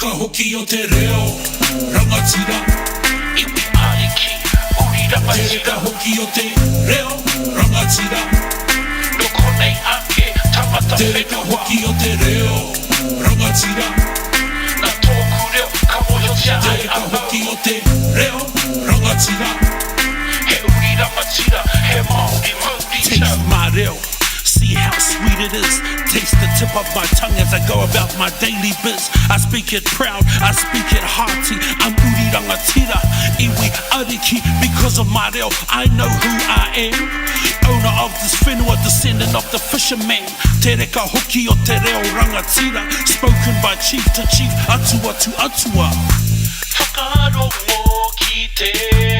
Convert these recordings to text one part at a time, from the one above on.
Tereka hoki o te reo rangatira Iwi ariki, uri rangatira Tereka hoki o te reo rangatira No konei ake, tamata Tereka whenua hoki o te reo rangatira Na tōku reo, ka mohotia ai Tereka anau hoki o te reo rangatira He uri rangatira, he Māori mauri Taste tau my reo, see how sweet it is. Taste the tip of my tongue as I go about my daily biz. I speak it proud, I speak it hearty. I'm uri rangatira, iwi ariki. Because of my reo, I know who I am. Owner of this whenua, descendant of the fisherman. Tereka hoki o te reo rangatira, spoken by chief to chief, atua to atua. Whakarongo ki te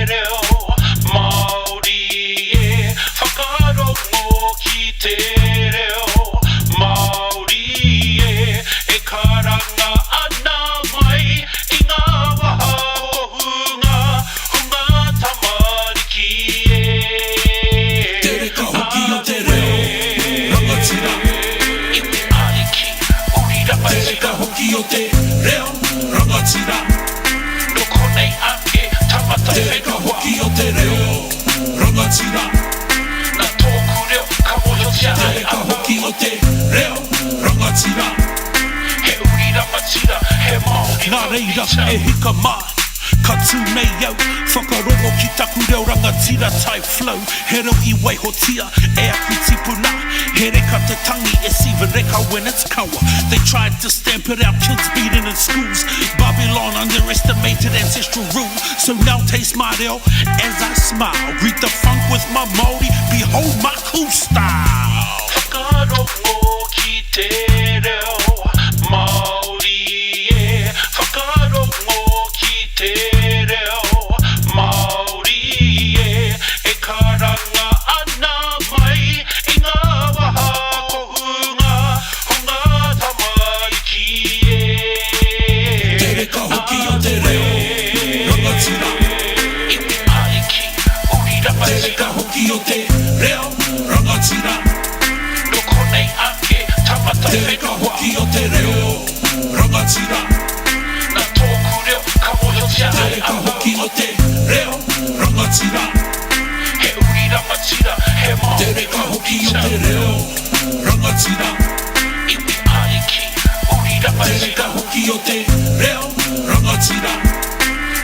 reo Māori e Whakarongo ki te reo Māori e E karanga ana mai I ngā waha o hunga Hunga tamariki e Tereka hoki o te reo rangatira Iwi ariki, uri Tereka rangatira hoki o te reo rangatira No konei ake, tamata Tereka whenua hoki o te reo rangatira Na tōku reo, ka mohotia ai Tereka anau hoki o te reo rangatira He uri rangatira, he Māori Nā mauri reira tau e hika mā Ka tū nei au Whakarongo ki taku reo rangatira type flow He reo I waihotia e aku tipuna He reka te tangi it's even reka when it's kawa They tried to stamp it out, kids beaten in schools Babylon underestimated ancestral rule So now taste my reo as I smile Greet the funk with my Māori, behold my cool style Whakarongo ki te reo Māori e Whakarongo ki te reo Māori e E karanga ana mai I ngā waha ko hunga Hunga tamariki e Tereka hoki o te reo rangatira Iwi ariki, uri rangatira Tereka hoki o te reo rangatira No konei ake, tamata Tereka whenua hoki o te reo rangatira Na tōku reo, ka mohotia ai Tereka anau hoki o te reo rangatira He uri rangatira, he Māori Tereka hoki o mauri te tau reo rangatira Iwi ariki, uri Tereka rangatira hoki o te reo rangatira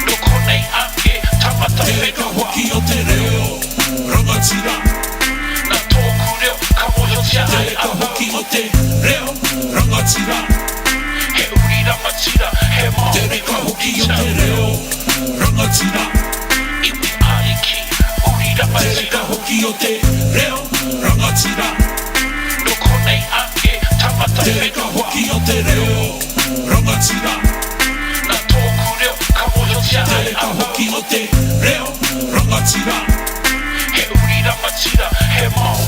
No konei ake, tamata Tereka whenua hoki o te reo rangatira Na tōku reo, ka mohotia ai Tereka anau hoki o te reo rangatira He uri rangatira, he Māori Tereka hoki mauri o te tau reo rangatira Iwi ariki, uri Tereka rangatira hoki o te reo rangatira No konei ake, tamata Tereka whenua hoki o te reo rangatira Na tōku reo, ka mohotia ai Tereka anau hoki o te reo rangatira He uri rangatira, he Māori